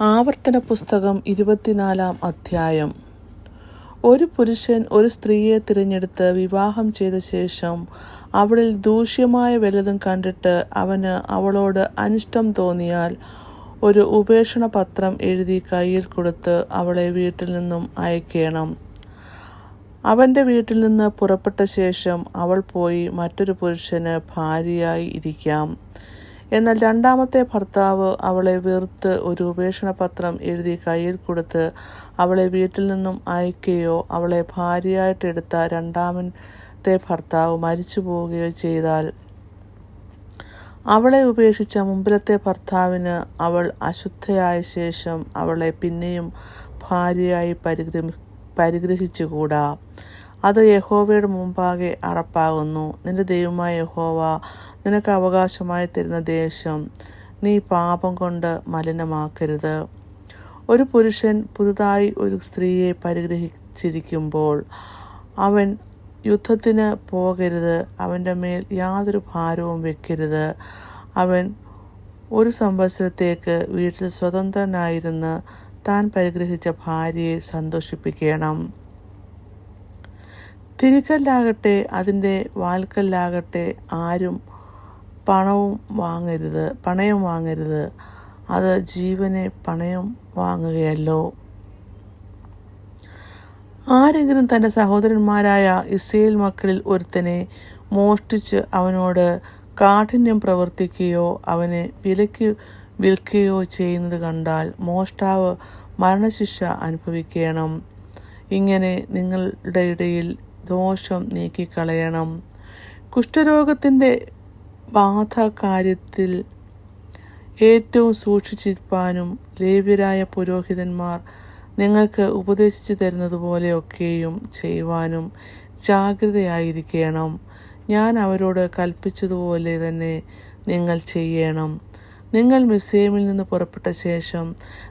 ആവർത്തന പുസ്തകം 24-ാം അധ്യായം. ഒരു പുരുഷൻ ഒരു സ്ത്രീയെ തിരഞ്ഞെടുത്ത് വിവാഹം ചെയ്ത ശേഷം അവളിൽ ദൂഷ്യമായ വല്ലതും കണ്ടിട്ട് അവന് അവളോട് അനിഷ്ടം തോന്നിയാൽ ഒരു ഉപേക്ഷണ പത്രം എഴുതി കയ്യിൽ കൊടുത്ത് അവളെ വീട്ടിൽ നിന്നും അയക്കണം. അവൻ്റെ വീട്ടിൽ നിന്ന് പുറപ്പെട്ട ശേഷം അവൾ പോയി മറ്റൊരു പുരുഷന് ഭാര്യയായി ഇരിക്കാം. എന്നാൽ രണ്ടാമത്തെ ഭർത്താവ് അവളെ വെറുത്ത് ഒരു ഉപേക്ഷണ പത്രം എഴുതി കയ്യിൽ കൊടുത്ത് അവളെ വീട്ടിൽ നിന്നും അയക്കുകയോ അവളെ ഭാര്യയായിട്ടെടുത്ത രണ്ടാമത്തെ ഭർത്താവ് മരിച്ചു പോവുകയോ ചെയ്താൽ അവളെ ഉപേക്ഷിച്ച മുമ്പിലത്തെ ഭർത്താവിന് അവൾ അശുദ്ധയായ ശേഷം അവളെ പിന്നെയും ഭാര്യയായി പരിഗ്രഹിച്ചുകൂടാ. അത് യഹോവയുടെ മുമ്പാകെ അറപ്പാകുന്നു. നിന്റെ ദൈവമായ യഹോവ നിനക്ക് അവകാശമായി തരുന്ന ദേശം നീ പാപം കൊണ്ട് മലിനമാക്കരുത്. ഒരു പുരുഷൻ പുതുതായി ഒരു സ്ത്രീയെ പരിഗ്രഹിച്ചിരിക്കുമ്പോൾ അവൻ യുദ്ധത്തിന് പോകരുത്. അവൻ്റെ മേൽ യാതൊരു ഭാരവും വെക്കരുത്. അവൻ ഒരു സംവത്സരത്തേക്ക് വീട്ടിൽ സ്വതന്ത്രനായിരുന്ന് താൻ പരിഗ്രഹിച്ച ഭാര്യയെ സന്തോഷിപ്പിക്കണം. തിരികല്ലാകട്ടെ അതിൻ്റെ വാൽക്കല്ലാകട്ടെ ആരും പണയം വാങ്ങരുത്. അത് ജീവനെ പണയം വാങ്ങുകയല്ലോ. ആരെങ്കിലും തൻ്റെ സഹോദരന്മാരായ ഇസ്രായേൽ മക്കളിൽ ഒരുത്തനെ മോഷ്ടിച്ച് അവനോട് കാഠിന്യം പ്രവർത്തിക്കുകയോ അവനെ വിലയ്ക്ക് വിൽക്കുകയോ ചെയ്യുന്നത് കണ്ടാൽ മോഷ്ടാവ് മരണശിക്ഷ അനുഭവിക്കണം. ഇങ്ങനെ നിങ്ങളുടെ ഇടയിൽ ദോഷം നീക്കിക്കളയണം. കുഷ്ഠരോഗത്തിൻ്റെ ബാധ കാര്യത്തിൽ ഏറ്റവും സൂക്ഷിച്ചിരിപ്പാനും ലേവ്യരായ പുരോഹിതന്മാർ നിങ്ങൾക്ക് ഉപദേശിച്ചു തരുന്നത് പോലെയൊക്കെയും ചെയ്യുവാനും ജാഗ്രതയായിരിക്കണം. ഞാൻ അവരോട് കൽപ്പിച്ചതുപോലെ തന്നെ നിങ്ങൾ ചെയ്യണം. നിങ്ങൾ മിസ്രയീമിൽ നിന്ന് പുറപ്പെട്ട ശേഷം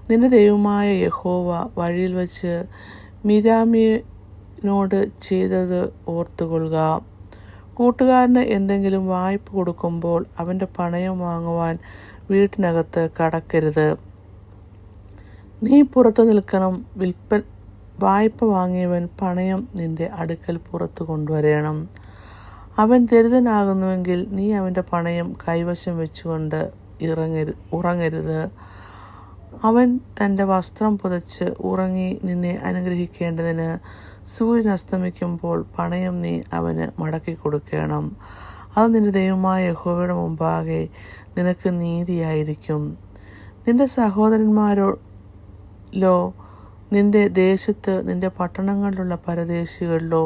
നിന്റെ ദൈവമായ യഹോവ വഴിയിൽ വച്ച് മിര്യാമിനോട് ചെയ്തത് ഓർത്തുകൊള്ളുക. കൂട്ടുകാരന് എന്തെങ്കിലും വായ്പ കൊടുക്കുമ്പോൾ അവൻ്റെ പണയം വാങ്ങുവാൻ വീട്ടിനകത്ത് കടക്കരുത്. നീ പുറത്തു നിൽക്കണം. വായ്പ വാങ്ങിയവൻ പണയം നിന്റെ അടുക്കൽ പുറത്തു കൊണ്ടുവരണം. അവൻ ദരിദ്രനാകുന്നുവെങ്കിൽ നീ അവൻ്റെ പണയം കൈവശം വെച്ചുകൊണ്ട് ഉറങ്ങരുത്. അവൻ തൻ്റെ വസ്ത്രം പുതച്ച് ഉറങ്ങി നിന്നെ അനുഗ്രഹിക്കേണ്ടതിന് സൂര്യൻ അസ്തമിക്കുമ്പോൾ പണയം നീ അവന് മടക്കി കൊടുക്കണം. അത് നിന്റെ ദൈവമായ യഹോവയുടെ മുമ്പാകെ നിനക്ക് നീതിയായിരിക്കും. നിന്റെ സഹോദരന്മാരിലോ നിന്റെ ദേശത്ത് നിന്റെ പട്ടണങ്ങളിലുള്ള പരദേശികളിലോ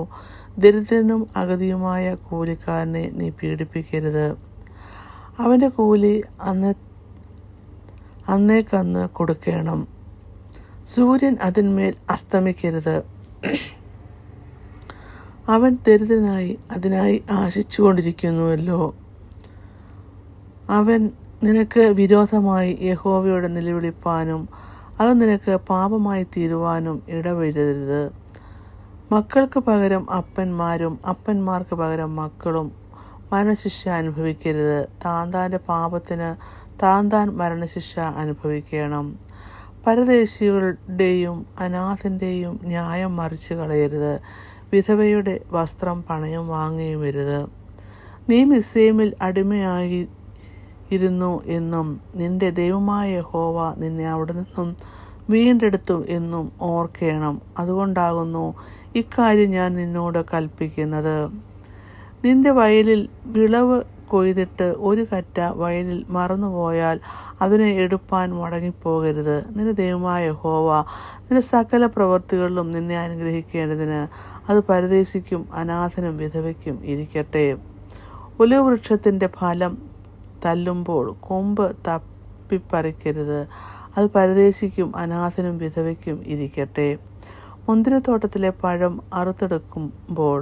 ദരിദ്രനും അഗതിയുമായ കൂലിക്കാരനെ നീ പീഡിപ്പിക്കരുത്. അവൻ്റെ കൂലി അന്നേക്കന്ന് കൊടുക്കണം. സൂര്യൻ അതിന്മേൽ അസ്തമിക്കരുത്. അവൻ ദരിദ്രനായി അതിനായി ആശിച്ചുകൊണ്ടിരിക്കുന്നുവല്ലോ. അവൻ നിനക്ക് വിരോധമായി യഹോവയോട് നിലവിളിപ്പാനും അത് നിനക്ക് പാപമായി തീരുവാനും ഇടവരുതരുത്. മക്കൾക്ക് പകരം അപ്പന്മാരും അപ്പന്മാർക്ക് പകരം മക്കളും മരണശിക്ഷ അനുഭവിക്കരുത്. താൻ്റെ പാപത്തിന് താൻ മരണശിക്ഷ അനുഭവിക്കണം. പരദേശികളുടെയും അനാഥൻ്റെയും ന്യായം മറിച്ച് കളയരുത്. വിധവയുടെ വസ്ത്രം പണയം വാങ്ങുകയും വരുത്. നീ മിസ്രയീമിൽ അടിമയായിരുന്നു എന്നും നിന്റെ ദൈവമായ യഹോവ നിന്നെ അവിടെ നിന്നും വീണ്ടെടുത്തു എന്നും ഓർക്കണം. അതുകൊണ്ടാകുന്നു ഇക്കാര്യം ഞാൻ നിന്നോട് കൽപ്പിക്കുന്നത്. നിന്റെ വയലിൽ വിളവ് കൊയ്തിട്ട് ഒരു കറ്റ വയലിൽ മറന്നുപോയാൽ അതിനെ എടുപ്പാൻ മടങ്ങിപ്പോകരുത്. നിന്റെ ദൈവമായ യഹോവ നിന്റെ സകല പ്രവൃത്തികളിലും നിന്നെ അനുഗ്രഹിക്കേണ്ടതിന് അത് പരദേശിക്കും അനാഥനും വിധവയ്ക്കും ഇരിക്കട്ടെ. ഒലിവവൃക്ഷത്തിൻ്റെ ഫലം തല്ലുമ്പോൾ കൊമ്പ് തപ്പിപ്പറിക്കരുത്. അത് പരദേശിക്കും അനാഥനും വിധവയ്ക്കും ഇരിക്കട്ടെ. മുന്തിരിത്തോട്ടത്തിലെ പഴം അറുത്തെടുക്കുമ്പോൾ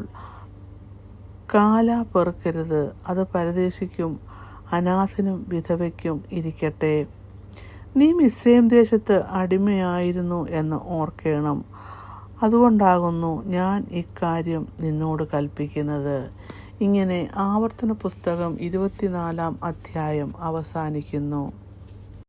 കാല പെറുക്കരുത്. അത് പരദേശിക്കും അനാഥനും വിധവയ്ക്കും ഇരിക്കട്ടെ. നീ മിസ്രയീം ദേശത്ത് അടിമയായിരുന്നു എന്ന് ഓർക്കണം. അതുകൊണ്ടാകുന്നു ഞാൻ ഇക്കാര്യം നിന്നോട് കൽപ്പിക്കുന്നത്. ഇങ്ങനെ ആവർത്തന പുസ്തകം 24-ാം അധ്യായം അവസാനിക്കുന്നു.